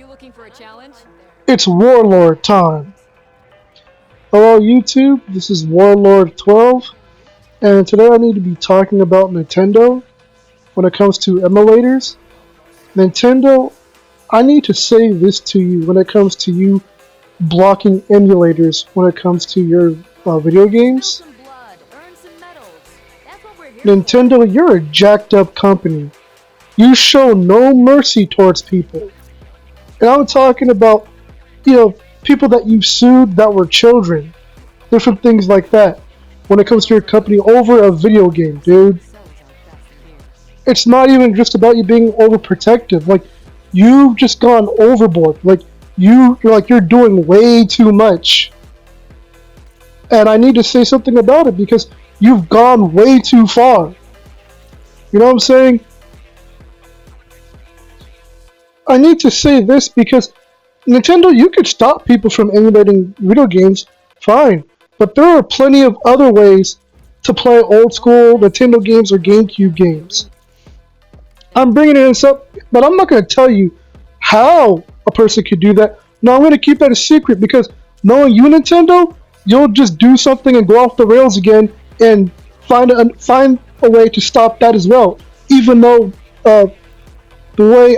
looking for a challenge? It's Warlord time. Hello YouTube, this is Warlord12, and today I need to be talking about Nintendo when it comes to emulators. Nintendo, I need to say this to you when it comes to you blocking emulators when it comes to your video games. Some blood, earn some medals. That's what we're here Nintendo, you're a jacked up company. You show no mercy towards people. And I'm talking about, people that you've sued that were children. Different things like that when it comes to your company over a video game, dude. It's not even just about you being overprotective. Like, you've just gone overboard. Like, you're doing way too much. And I need to say something about it because you've gone way too far. You know what I'm saying? I need to say this because Nintendo, you could stop people from emulating video games, fine. But there are plenty of other ways to play old school Nintendo games or GameCube games. I'm bringing this up, but I'm not going to tell you how a person could do that. No, I'm going to keep that a secret because knowing you, Nintendo, you'll just do something and go off the rails again and find a way to stop that as well. Even though the way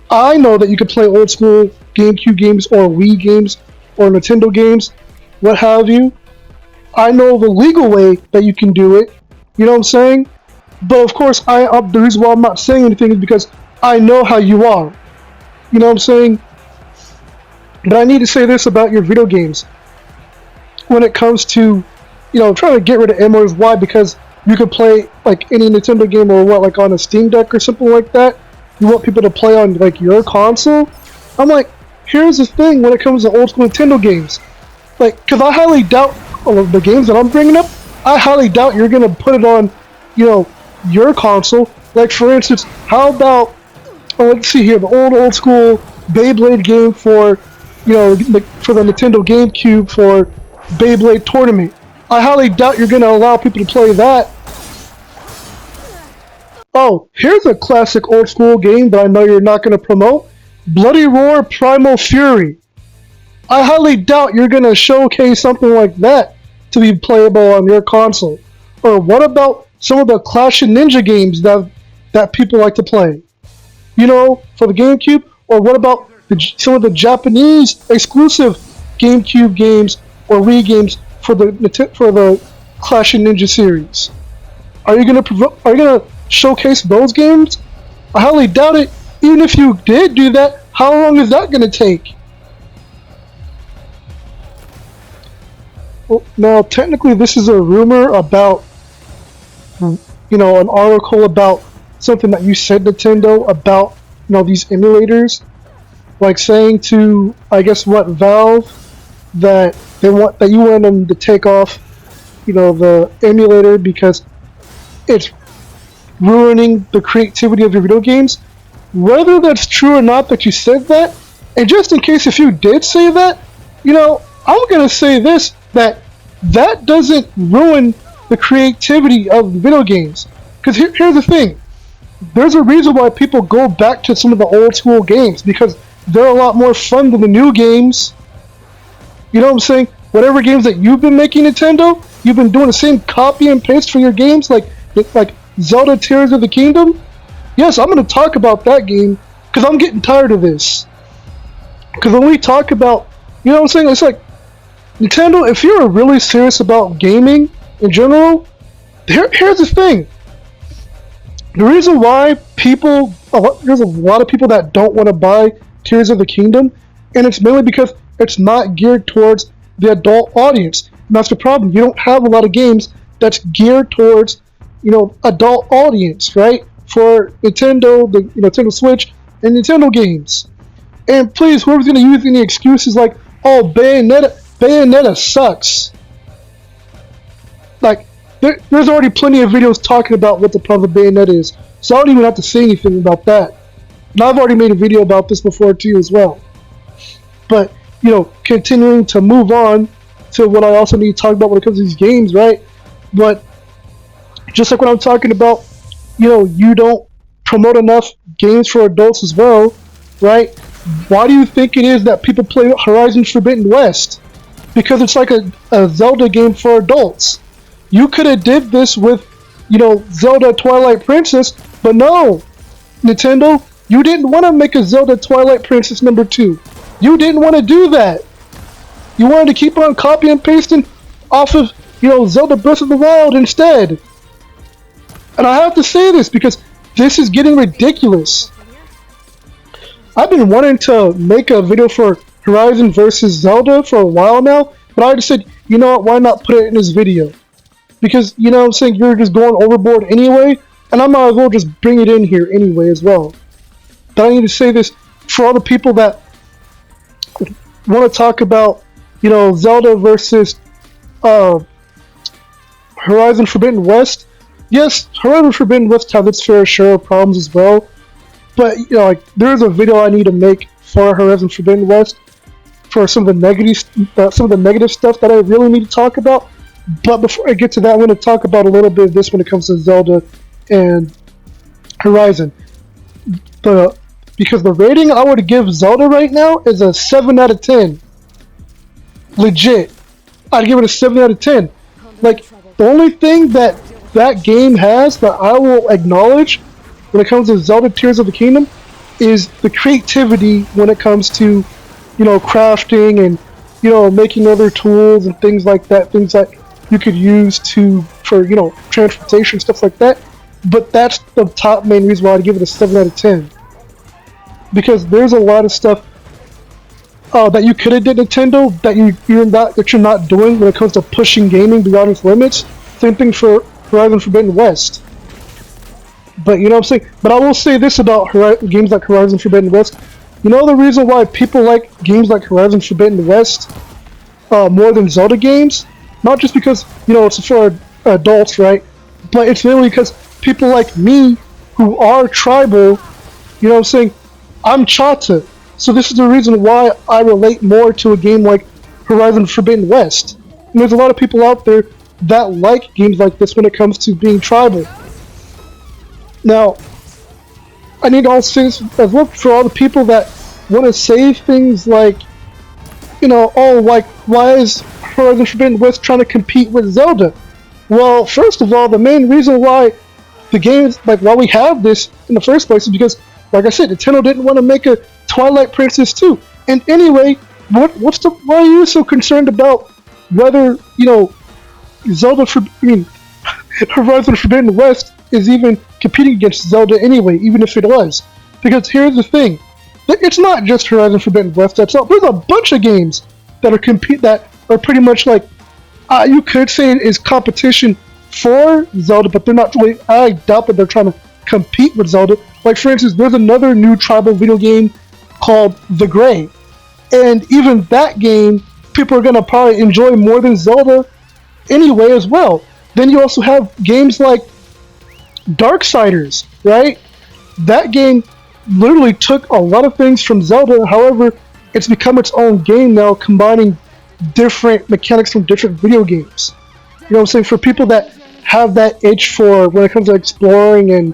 I know that you can play old school GameCube games or Wii games or Nintendo games, what have you, I know the legal way that you can do it. You know what I'm saying? But of course, the reason why I'm not saying anything is because I know how you are. You know what I'm saying? But I need to say this about your video games. When it comes to, trying to get rid of emulators, why? Because you can play like any Nintendo game or what, like on a Steam Deck or something like that. You want people to play on like your console. I'm like, here's the thing when it comes to old school Nintendo games. Like, because I highly doubt all of the games that I'm bringing up, I highly doubt you're going to put it on, your console. Like, for instance, how about, let's see here, the old school Beyblade game for, for the Nintendo GameCube for Beyblade Tournament. I highly doubt you're going to allow people to play that. Oh, here's a classic old school game that I know you're not going to promote. Bloody Roar Primal Fury. I highly doubt you're going to showcase something like that to be playable on your console. Or what about some of the Clash of Ninja games that people like to play? For the GameCube? Or what about some of the Japanese exclusive GameCube games or Wii games for the Clash of Ninja series? Are you gonna showcase those games? I highly doubt it. Even if you did do that, how long is that gonna take? Well, now, technically, this is a rumor about, an article about something that you said, Nintendo, about, these emulators. Like saying to, I guess, Valve, that you want them to take off, the emulator because it's ruining the creativity of your video games. Whether that's true or not that you said that, and just in case if you did say that, I'm gonna say this, that doesn't ruin the creativity of video games. Because here's the thing, there's a reason why people go back to some of the old school games, because they're a lot more fun than the new games. You know what I'm saying? Whatever games that you've been making, Nintendo, you've been doing the same copy and paste for your games, like Zelda Tears of the Kingdom. Yes, I'm going to talk about that game because I'm getting tired of this. Because when we talk about, what I'm saying, it's like, Nintendo, if you're really serious about gaming in general, here's the thing. The reason why there's a lot of people that don't want to buy Tears of the Kingdom, and it's mainly because it's not geared towards the adult audience. And that's the problem. You don't have a lot of games that's geared towards, adult audience, right? For Nintendo, the Nintendo Switch, and Nintendo games. And please, whoever's going to use any excuses like, oh, Bayonetta sucks. Like, there's already plenty of videos talking about what the problem with Bayonetta is. So I don't even have to say anything about that. And I've already made a video about this before too as well. But, continuing to move on to what I also need to talk about when it comes to these games, right? But just like when I'm talking about, you don't promote enough games for adults as well, right? Why do you think it is that people play Horizon Forbidden West? Because it's like a Zelda game for adults. You could have did this with, Zelda Twilight Princess, but no, Nintendo, you didn't want to make a Zelda Twilight Princess #2. You didn't want to do that. You wanted to keep on copy and pasting off of, Zelda Breath of the Wild instead. And I have to say this because this is getting ridiculous. I've been wanting to make a video for Horizon versus Zelda for a while now, but I just said, you know what, why not put it in this video? Because, I'm saying, you're just going overboard anyway, and I might as well just bring it in here anyway as well. But I need to say this for all the people that want to talk about, Zelda versus Horizon Forbidden West. Yes, Horizon Forbidden West has its fair share of problems as well. But, there's a video I need to make for Horizon Forbidden West for some of the negative stuff that I really need to talk about. But before I get to that, I'm going to talk about a little bit of this when it comes to Zelda and Horizon. Because the rating I would give Zelda right now is a 7 out of 10. Legit. I'd give it a 7 out of 10. Like, the only thing that game has that I will acknowledge when it comes to Zelda Tears of the Kingdom is the creativity when it comes to, crafting and, making other tools and things like that, things that you could use for transportation, stuff like that. But that's the top main reason why I'd give it a 7 out of 10. Because there's a lot of stuff that you could have did Nintendo that you're not doing when it comes to pushing gaming beyond its limits. Same thing for Horizon Forbidden West. But you know what I'm saying? But I will say this about games like Horizon Forbidden West. You know the reason why people like games like Horizon Forbidden West more than Zelda games? Not just because, it's for adults, right? But it's mainly because people like me who are tribal, you know what I'm saying? I'm Chata. So this is the reason why I relate more to a game like Horizon Forbidden West. And there's a lot of people out there that like games like this when it comes to being tribal. Now, I need to also say this as well for all the people that want to say things like, why is Horizon Forbidden West trying to compete with Zelda? Well, first of all, the main reason why the games, why we have this in the first place is because, like I said, Nintendo didn't want to make a Twilight Princess 2. And anyway, why are you so concerned about whether, Horizon Forbidden West is even competing against Zelda anyway, even if it was? Because here's the thing, it's not just Horizon Forbidden West. There's a bunch of games that are pretty much like, you could say it is competition for Zelda, but they're not really. I doubt that they're trying to compete with Zelda. Like for instance, there's another new tribal video game called The Gray, and even that game people are gonna probably enjoy more than Zelda anyway as well. Then you also have games like Darksiders, right? That game literally took a lot of things from Zelda, however, it's become its own game now, combining different mechanics from different video games. You know what I'm saying? For people that have that itch for when it comes to exploring and,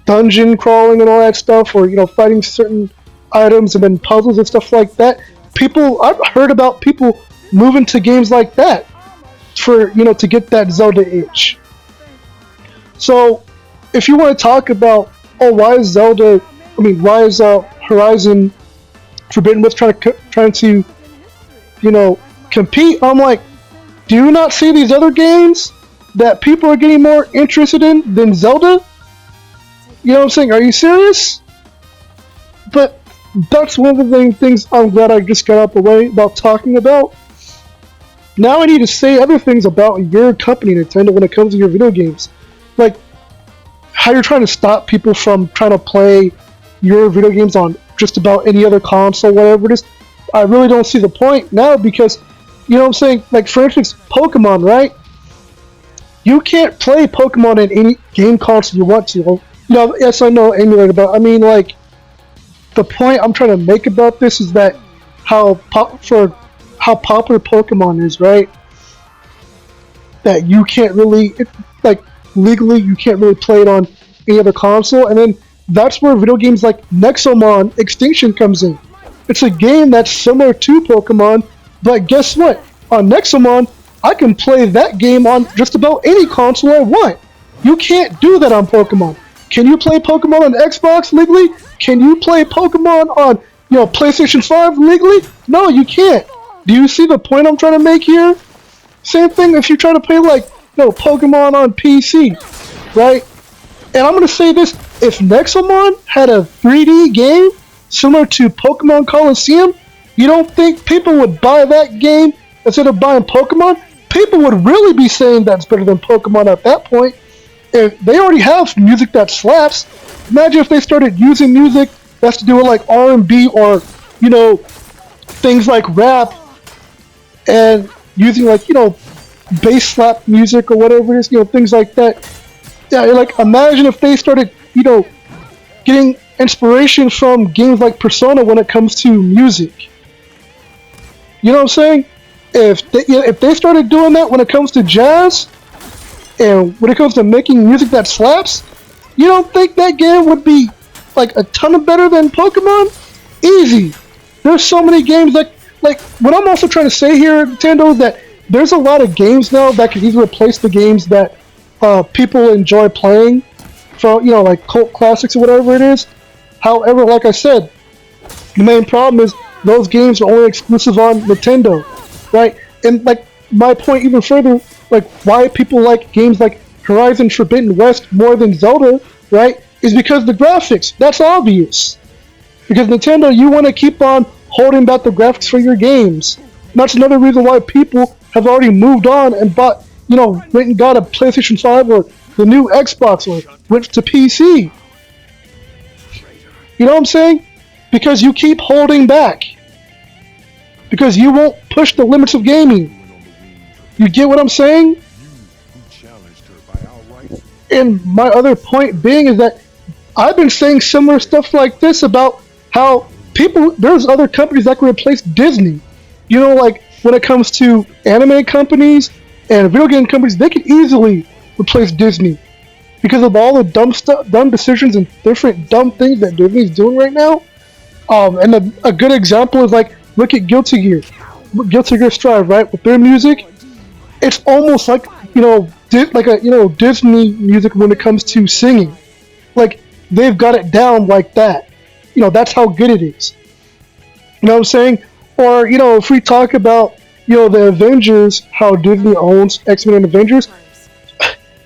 dungeon crawling and all that stuff, or, fighting certain items and then puzzles and stuff like that, I've heard about people moving to games like that for, to get that Zelda itch. So, if you want to talk about, why is Horizon Forbidden West trying to compete? I'm like, do you not see these other games that people are getting more interested in than Zelda? You know what I'm saying? Are you serious? But that's one of the things I'm glad I just got out the way about talking about. Now I need to say other things about your company, Nintendo, when it comes to your video games. Like, how you're trying to stop people from trying to play your video games on just about any other console, whatever it is. I really don't see the point now because, you know what I'm saying? Like, for instance, Pokemon, right? You can't play Pokemon in any game console you want to. Yes, I know emulator, but I mean, like, the point I'm trying to make about this is that how popular Pokemon is, right? That you can't really, legally, you can't really play it on any other console. And then that's where video games like Nexomon Extinction comes in. It's a game that's similar to Pokemon, but guess what? On Nexomon, I can play that game on just about any console I want. You can't do that on Pokemon. Can you play Pokemon on Xbox legally? Can you play Pokemon on, PlayStation 5 legally? No, you can't. Do you see the point I'm trying to make here? Same thing if you try to play like, Pokemon on PC, right? And I'm gonna say this: if Nexomon had a 3D game similar to Pokemon Coliseum, you don't think people would buy that game instead of buying Pokemon? People would really be saying that's better than Pokemon at that point. If they already have music that slaps, imagine if they started using music that's to do with like R&B or, things like rap, and using like, bass slap music or whatever it is, things like that. Yeah, like imagine if they started, getting inspiration from games like Persona when it comes to music. You know what I'm saying? If they started doing that when it comes to jazz, and when it comes to making music that slaps, you don't think that game would be like a ton of better than Pokemon? Easy. There's so many games like what I'm also trying to say here, Nintendo, is that there's a lot of games now that could easily replace the games that people enjoy playing, from like cult classics or whatever it is. However, like I said, the main problem is those games are only exclusive on Nintendo, right? And like my point even further, like why people like games like Horizon Forbidden West more than Zelda, right, is because the graphics. That's obvious. Because Nintendo, you want to keep on holding back the graphics for your games. And that's another reason why people have already moved on and bought, went and got a PlayStation 5 or the new Xbox or went to PC. You know what I'm saying? Because you keep holding back. Because you won't push the limits of gaming. You get what I'm saying? And my other point being is that I've been saying similar stuff like this about how there's other companies that can replace Disney. Like when it comes to anime companies and video game companies, they can easily replace Disney because of all the dumb decisions and different dumb things that Disney's doing right now. And a good example is like, look at Guilty Gear Strive, right? With their music, it's almost like Disney music when it comes to singing. Like they've got it down like that. That's how good it is. You know what I'm saying? Or if we talk about the Avengers, how Disney owns X-Men and Avengers,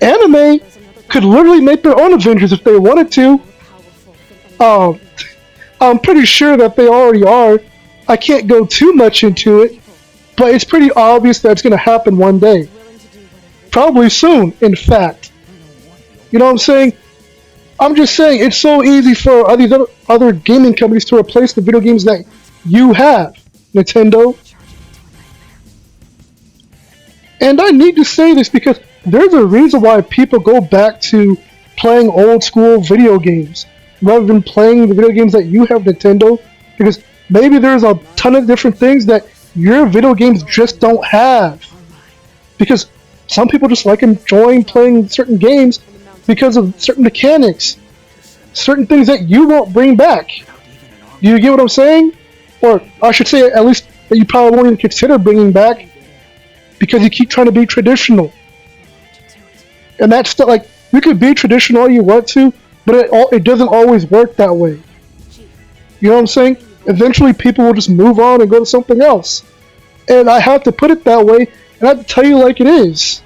anime could literally make their own Avengers if they wanted to. I'm pretty sure that they already are. I can't go too much into it, but it's pretty obvious that it's going to happen one day. Probably soon, in fact. You know what I'm saying? I'm just saying, it's so easy for these other gaming companies to replace the video games that you have, Nintendo. And I need to say this because there's a reason why people go back to playing old school video games rather than playing the video games that you have, Nintendo, because maybe there's a ton of different things that your video games just don't have. Because some people just like enjoying playing certain games because of certain mechanics, certain things that you won't bring back. Do you get what I'm saying? Or I should say, at least that you probably won't even consider bringing back because you keep trying to be traditional. And that's still, like, you could be traditional all you want to, but it doesn't always work that way. You know what I'm saying? Eventually people will just move on and go to something else. And I have to put it that way, and I have to tell you like it is.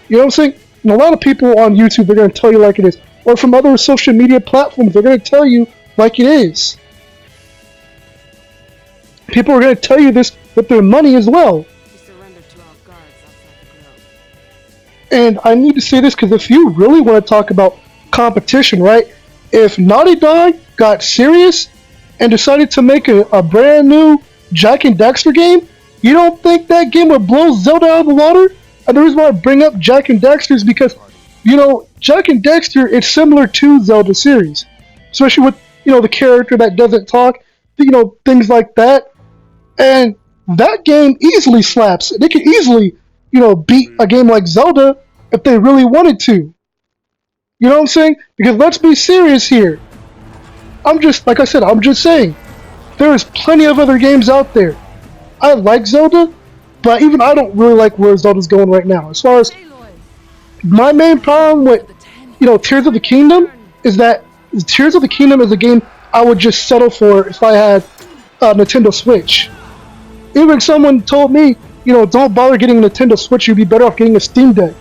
You know what I'm saying? And a lot of people on YouTube, they're going to tell you like it is. Or from other social media platforms, they're going to tell you like it is. People are going to tell you this with their money as well. And I need to say this because if you really want to talk about competition, right? If Naughty Dog got serious and decided to make a brand new Jack and Daxter game, you don't think that game would blow Zelda out of the water? And the reason why I bring up Jack and Daxter is because, Jack and Daxter is similar to Zelda series. Especially with, the character that doesn't talk, things like that. And that game easily slaps. They could easily, beat a game like Zelda if they really wanted to. You know what I'm saying? Because let's be serious here. I'm just, like I said, I'm just saying. There is plenty of other games out there. I like Zelda, but even I don't really like where Zelda's going right now. As far as my main problem with, Tears of the Kingdom is that Tears of the Kingdom is a game I would just settle for if I had a Nintendo Switch. Even someone told me, don't bother getting a Nintendo Switch, you'd be better off getting a Steam Deck.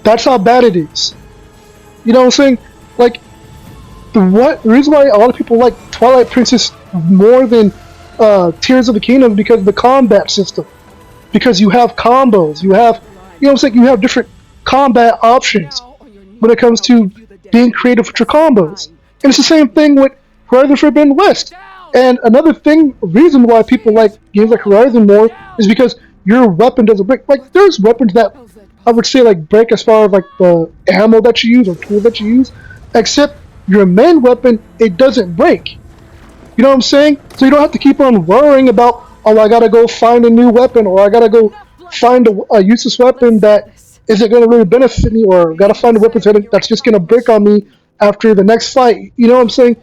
That's how bad it is. You know what I'm saying? Like, the reason why a lot of people like Twilight Princess more than Tears of the Kingdom is because of the combat system. Because you have combos, you have, you have different combat options when it comes to being creative with your combos. And it's the same thing with Horizon Forbidden West. And another reason why people like games like Horizon more is because your weapon doesn't break. Like, there's weapons that I would say like break as far as like the ammo that you use or tool that you use, except your main weapon, it doesn't break. You know what I'm saying? So you don't have to keep on worrying about, oh, I gotta go find a new weapon, or I gotta go find a useless weapon that isn't gonna really benefit me, or gotta find a weapon that's just gonna break on me after the next fight. You know what I'm saying?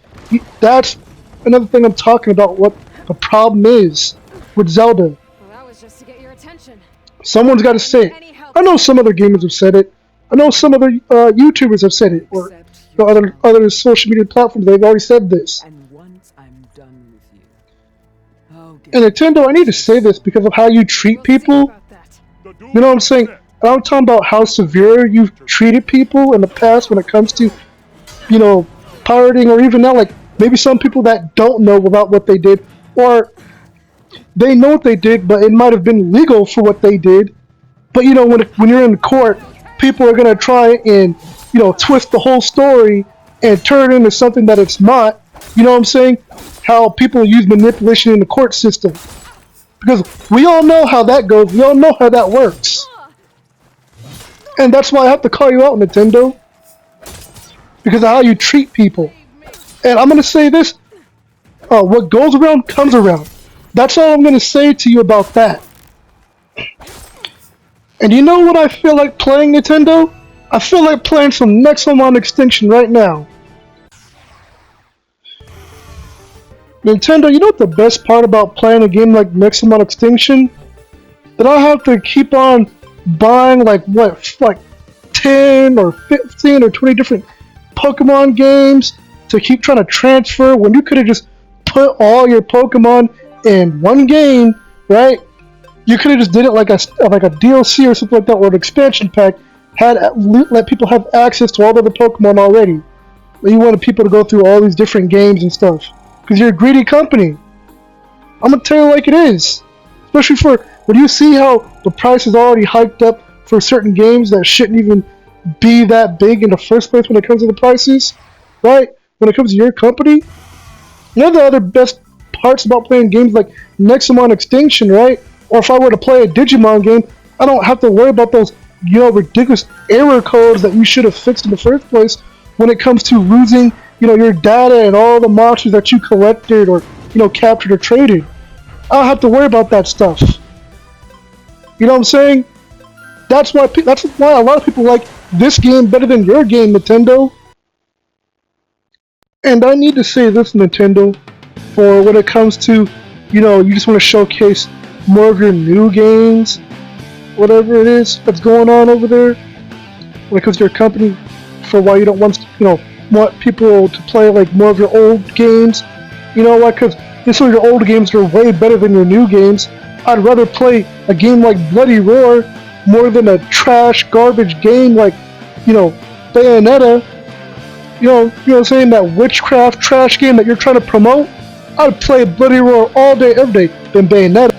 That's another thing I'm talking about, what the problem is with Zelda. Well, that was just to get your attention. Someone's gotta say it. I know some other gamers have said it. I know some other YouTubers have said it, or other social media platforms, they've already said this. And once I'm done with you, And Nintendo, I need to say this because of how you treat people. You know what I'm saying? I'm talking about how severe you've treated people in the past when it comes to, pirating, or even now, like, maybe some people that don't know about what they did, or they know what they did, but it might have been legal for what they did. But, when you're in court, people are going to try and, twist the whole story and turn it into something that it's not. You know what I'm saying? How people use manipulation in the court system. Because we all know how that goes. We all know how that works. And that's why I have to call you out, Nintendo. Because of how you treat people. And I'm going to say this. What goes around comes around. That's all I'm going to say to you about that. And you know what I feel like playing, Nintendo? I feel like playing some Nexomon Extinction right now. Nintendo, you know what the best part about playing a game like Nexomon Extinction? That I have to keep on buying like 10 or 15 or 20 different Pokemon games to keep trying to transfer when you could have just put all your Pokemon in one game, right? You could have just did it like a DLC or something like that, or an expansion pack, let people have access to all the other Pokemon already. But you wanted people to go through all these different games and stuff. Because you're a greedy company. I'm going to tell you like it is. Especially when you see how the price is already hiked up for certain games that shouldn't even be that big in the first place when it comes to the prices. Right? When it comes to your company. One of the other best parts about playing games like Nexomon Extinction, right? Or if I were to play a Digimon game, I don't have to worry about those, ridiculous error codes that you should have fixed in the first place when it comes to losing, your data and all the monsters that you collected or, captured or traded. I don't have to worry about that stuff. You know what I'm saying? That's why a lot of people like this game better than your game, Nintendo. And I need to say this, Nintendo, for when it comes to, you just want to showcase more of your new games, whatever it is that's going on over there, when it comes to your company, for why you don't want people to play like more of your old games. You know what? Because some of your old games are way better than your new games. I'd rather play a game like Bloody Roar more than a trash garbage game like, Bayonetta. You know what I'm saying? That witchcraft trash game that you're trying to promote. I'd play Bloody Roar all day, every day than Bayonetta.